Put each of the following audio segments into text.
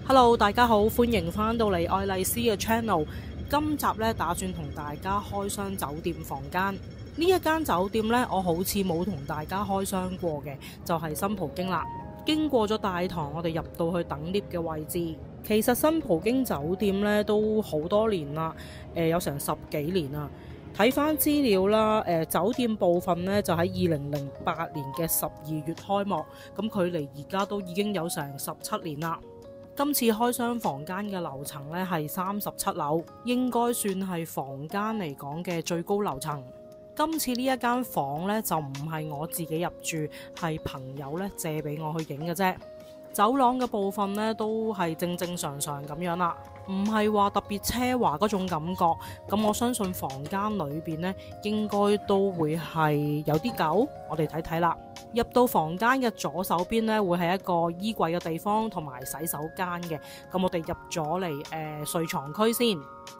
Hello，大家好，歡迎返到嚟愛麗絲嘅 channel。今集呢，打算同大家開箱酒店房間。呢一間酒店呢，我好似冇同大家開箱過嘅，就係新葡京啦。經過咗大堂，我哋入到去等 lift 嘅位置。其實新葡京酒店呢都好多年啦，有成10幾年啦。睇翻資料啦，酒店部分呢就喺2008年嘅12月開幕，咁距離而家都已經有成17年啦。今次開箱房間嘅樓層呢係37樓，應該算係房間嚟講嘅最高樓層。今次呢一間房呢就唔係我自己入住，係朋友呢借俾我去影嘅啫。走廊嘅部分呢都係正正常常咁樣啦，唔係話特別奢華嗰種感覺。咁我相信房間裏邊呢應該都會係有啲舊，我哋睇睇啦。入到房間嘅左手邊呢會係一個衣櫃嘅地方同埋洗手間嘅。咁我哋入咗嚟睡床區先。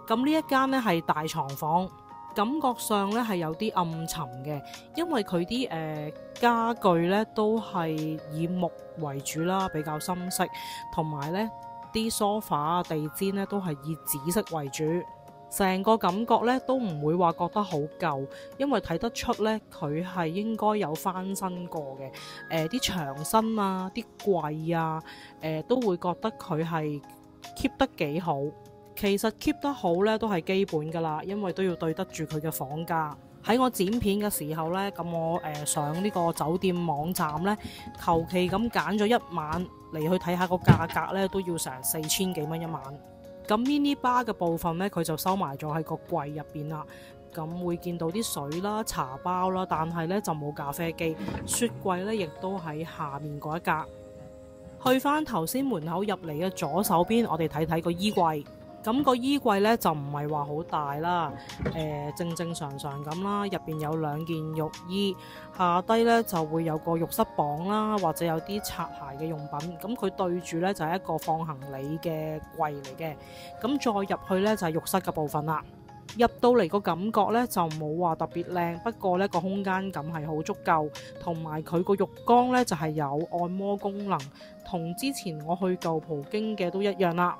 咁呢一間呢係大床房，感覺上呢係有啲暗沉嘅，因為佢啲家具呢都係以木為主啦，比較深色，同埋呢啲梳化地氈呢都係以紫色為主。成個感覺呢都唔會話覺得好舊，因為睇得出呢佢係應該有翻新過嘅。啲牆身啊、啲櫃啊，都會覺得佢係 keep 得幾好。其實 keep 得好呢都係基本㗎啦，因為都要對得住佢嘅房價。喺我剪片嘅時候呢，咁我上呢個酒店網站呢，求其咁揀咗一晚嚟去睇下個價格呢，都要成4000幾蚊一晚。咁 mini bar 嘅部分呢，佢就收埋咗喺個櫃入邊啦。咁會見到啲水啦、茶包啦，但係呢就冇咖啡機。雪櫃呢亦都喺下面嗰一格。去翻頭先門口入嚟嘅左手邊，我哋睇睇個衣櫃。咁個衣櫃呢就唔係話好大啦，正正常常咁啦。入邊有2件浴衣，下低呢就會有個浴室磅啦，或者有啲擦鞋嘅用品。咁佢對住呢就係一個放行李嘅櫃嚟嘅。咁再入去呢就係浴室嘅部分啦。入到嚟個感覺呢就冇話特別靚，不過呢個空間感係好足夠，同埋佢個浴缸呢就係有按摩功能，同之前我去舊葡京嘅都一樣啦。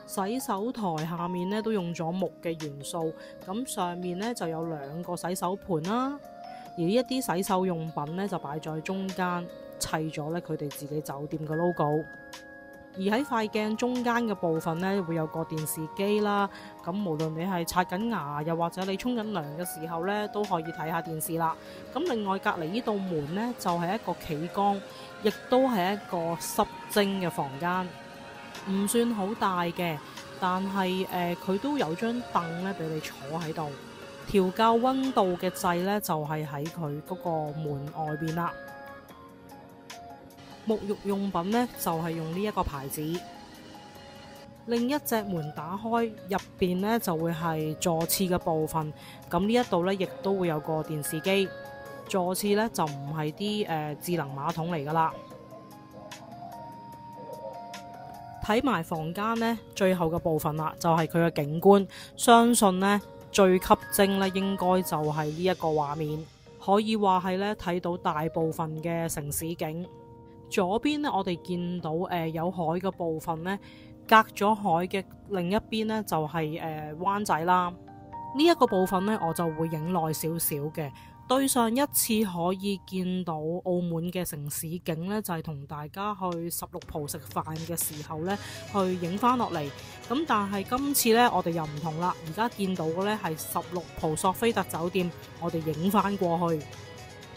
洗手台下面呢都用咗木嘅元素，咁上面呢就有2個洗手盤啦，而一啲洗手用品呢就擺在中間，砌咗呢佢哋自己酒店嘅 logo。而喺塊鏡中間嘅部分呢，會有個電視機啦，咁無論你係刷緊牙，又或者你沖緊涼嘅時候呢，都可以睇下電視啦。咁另外隔離呢道門呢，就係一個企缸，亦都係一個濕蒸嘅房間。唔算好大嘅，但係佢都有張凳咧俾你坐喺度。調校溫度嘅掣呢，就係喺佢嗰個門外邊啦。沐浴用品呢，就係用呢一個牌子。另一隻門打開，入邊呢就會係座廁嘅部分。咁呢一度呢，亦都會有個電視機。座廁呢，就唔係啲智能馬桶嚟噶啦。睇埋房間呢，最後嘅部分啦，就係佢嘅景觀。相信呢，最吸睛呢應該就係呢一個畫面，可以話係呢睇到大部分嘅城市景。左邊呢，我哋見到有海嘅部分呢，隔咗海嘅另一邊呢，就係灣仔啦。呢一個部分呢，我就會影耐少少嘅。對上一次可以見到澳門嘅城市景呢，就係同大家去16浦食飯嘅時候呢，去影翻落嚟。咁但係今次呢，我哋又唔同啦。而家見到嘅呢係16浦索菲特酒店，我哋影翻過去，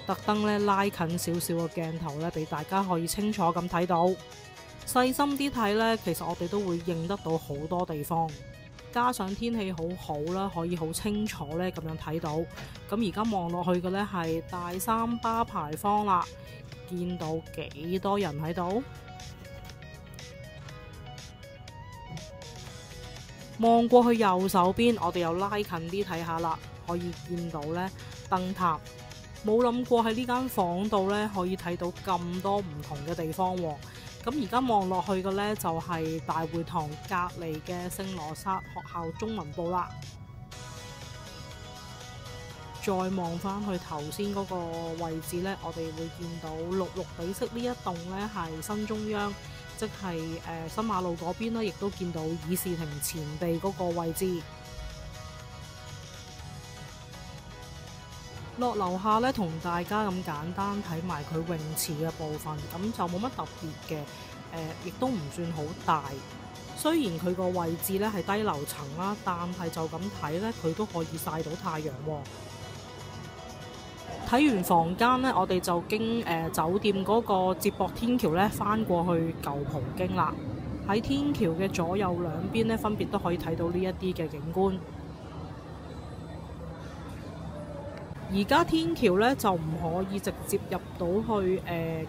特登呢拉近少少嘅鏡頭呢，俾大家可以清楚咁睇到。細心啲睇呢，其實我哋都會認得到好多地方。加上天氣好好啦，可以好清楚咧咁樣睇到。咁而家望落去嘅呢係大三巴牌坊啦，見到幾多人喺度？望過去右手邊，我哋又拉近啲睇下啦，可以見到呢燈塔。冇諗過喺呢間房度呢可以睇到咁多唔同嘅地方喎。咁而家望落去嘅呢，就係大會堂隔離嘅聖羅撒學校中文部啦。再望翻去頭先嗰個位置呢，我哋會見到綠綠地色呢一棟呢係新中央，即係新馬路嗰邊啦，亦都見到議事亭前地嗰個位置。落樓下咧，同大家咁簡單睇埋佢泳池嘅部分，咁就冇乜特別嘅，亦都唔算好大。雖然佢個位置咧係低樓層啦，但係就咁睇咧，佢都可以曬到太陽喎。睇完房間咧，我哋就經酒店嗰個接駁天橋咧，翻過去舊葡京啦。喺天橋嘅左右兩邊咧，分別都可以睇到呢一啲嘅景觀。而家天橋咧就唔可以直接入到去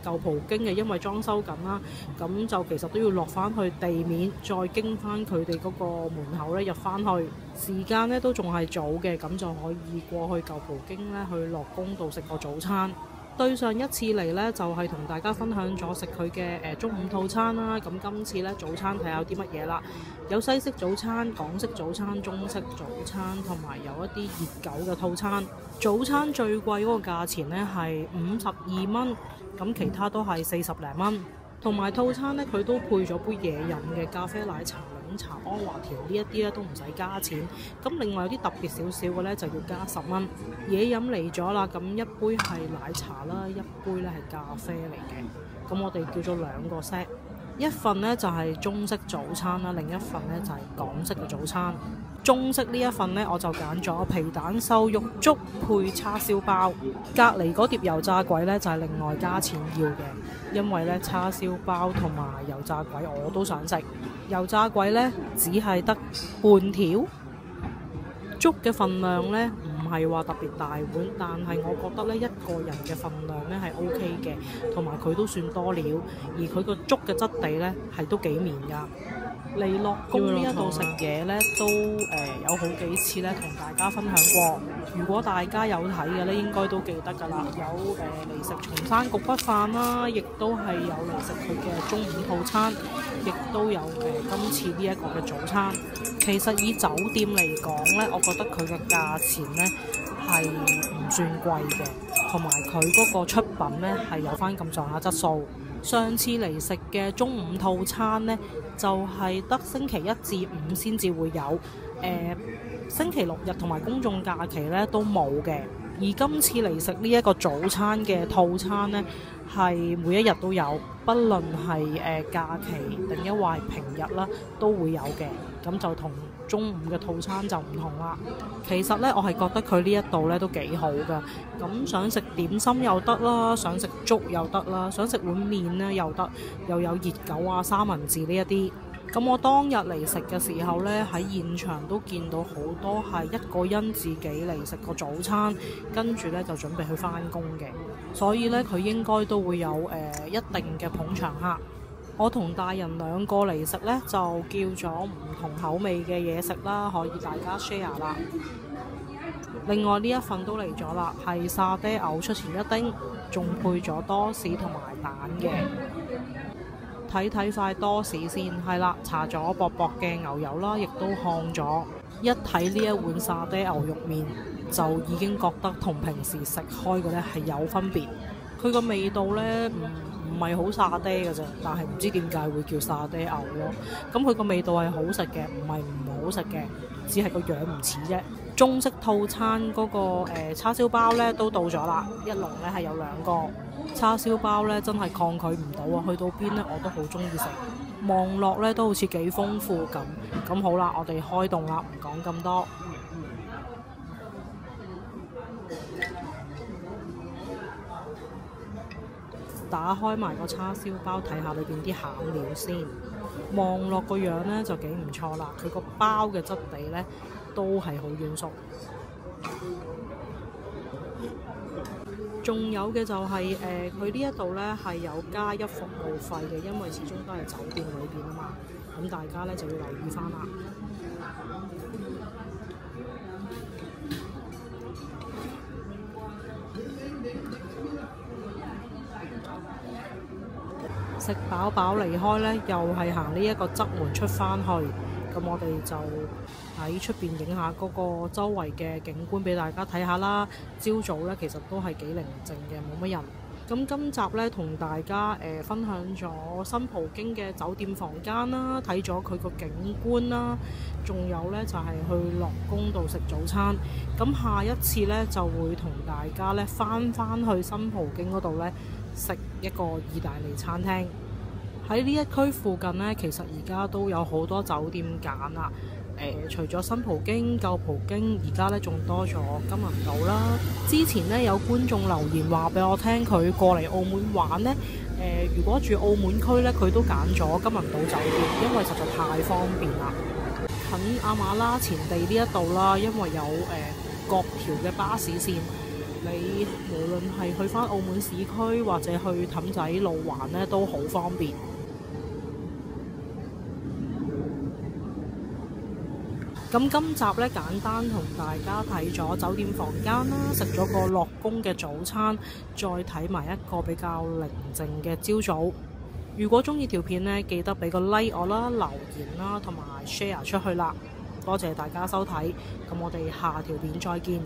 舊葡京嘅，因為裝修緊啦。咁就其實都要落翻去地面，再經翻佢哋嗰個門口咧入翻去。時間咧都仲係早嘅，咁就可以過去舊葡京咧去樂宮度食個早餐。對上一次嚟呢，就係同大家分享咗食佢嘅中午套餐啦。咁今次呢，早餐睇下有啲乜嘢啦，有西式早餐、港式早餐、中式早餐，同埋有一啲熱狗嘅套餐。早餐最貴嗰個價錢呢係52蚊，咁其他都係40零蚊。同埋套餐呢，佢都配咗杯嘢飲嘅咖啡、奶茶、檸茶、安華田呢一啲咧都唔使加錢。咁另外有啲特別少少嘅呢，就要加10蚊。嘢飲嚟咗啦，咁一杯係奶茶啦，一杯呢係咖啡嚟嘅。咁我哋叫做2個 set，一份呢就係中式早餐啦，另一份呢就係港式嘅早餐。中式呢一份呢，我就揀咗皮蛋瘦肉粥配叉燒包，隔離嗰碟油炸鬼呢，就係另外加錢要嘅，因為呢叉燒包同埋油炸鬼我都想食，油炸鬼呢，只係得半條，粥嘅份量呢，唔係話特別大碗，但係我覺得呢一個人嘅份量呢係 OK 嘅，同埋佢都算多料，而佢個粥嘅質地呢，係都幾綿㗎。嚟樂宮呢一度食嘢呢，都有好幾次呢同大家分享過。如果大家有睇嘅呢，應該都記得㗎啦。有嚟食松山焗骨飯啦，亦都係有嚟食佢嘅中午套餐，亦都有今次呢一個嘅早餐。其實以酒店嚟講呢，我覺得佢嘅價錢呢係唔算貴嘅，同埋佢嗰個出品呢係有翻咁上下質素。上次嚟食嘅中午套餐呢，就係得星期1至5先至會有，星期6日同埋公眾假期呢都冇嘅。而今次嚟食呢一個早餐嘅套餐呢，係每一日都有，不論係假期定抑或平日啦，都會有嘅。咁就同中午嘅套餐就唔同啦。其實呢，我係覺得佢呢一度呢都幾好㗎。咁想食點心又得啦，想食粥又得啦，想食碗麵呢又得，又有熱狗啊、三文治呢一啲。咁我當日嚟食嘅時候呢，喺現場都見到好多係一個人自己嚟食個早餐，跟住呢就準備去返工嘅，所以呢，佢應該都會有一定嘅捧場客。我同大人2個嚟食呢，就叫咗唔同口味嘅嘢食啦，可以大家 share 啦。另外呢一份都嚟咗啦，係沙爹牛出前一丁，仲配咗多士同埋蛋嘅。睇塊多士先，係啦，搽咗薄薄嘅牛油啦，亦都烘咗。一睇呢一碗沙爹牛肉麵，就已經覺得同平時食開嘅呢係有分別。佢個味道呢，唔係好沙爹嘅啫，但係唔知點解會叫沙爹牛咯。咁佢個味道係好食嘅，唔係唔好食嘅，只係個樣唔似啫。中式套餐嗰個叉燒包呢都到咗啦，一籠呢係有2個。叉燒包呢真係抗拒唔到啊！去到邊呢我都好中意食，望落呢都好似幾豐富咁。咁好啦，我哋開動啦，唔講咁多。打開埋個叉燒包，睇下裏邊啲餡料先。望落個樣呢就幾唔錯啦，佢個包嘅質地呢都係好軟熟。仲有嘅就係佢呢一度呢係有加1服務費嘅，因為始終都係酒店裏邊啊嘛，咁大家呢就要留意翻啦。食飽飽離開呢，又係行呢一個側門出返去，咁我哋就喺出邊影下嗰個周圍嘅景觀俾大家睇下啦。朝早呢，其實都係幾寧靜嘅，冇乜人。咁今集咧同大家分享咗新葡京嘅酒店房間啦，睇咗佢個景觀啦，仲有咧就係去樂宮度食早餐。咁下一次咧就會同大家咧翻去新葡京嗰度咧食一個意大利餐廳。喺呢一區附近呢，其實而家都有好多酒店揀啦。除咗新葡京、舊葡京，而家咧仲多咗金銀島啦。之前呢，有觀眾留言話俾我聽，佢過嚟澳門玩呢，如果住澳門區呢，佢都揀咗金銀島酒店，因為實在太方便啦。近亞馬拉前地呢一度啦，因為有各條嘅巴士線，你無論係去返澳門市區或者去氹仔路環呢，都好方便。咁今集咧簡單同大家睇咗酒店房間啦，食咗個樂宮嘅早餐，再睇埋一個比較寧靜嘅朝早。如果中意條片呢，記得俾個 like 我啦，留言啦，同埋 share 出去啦。多謝大家收睇，咁我哋下條片再見。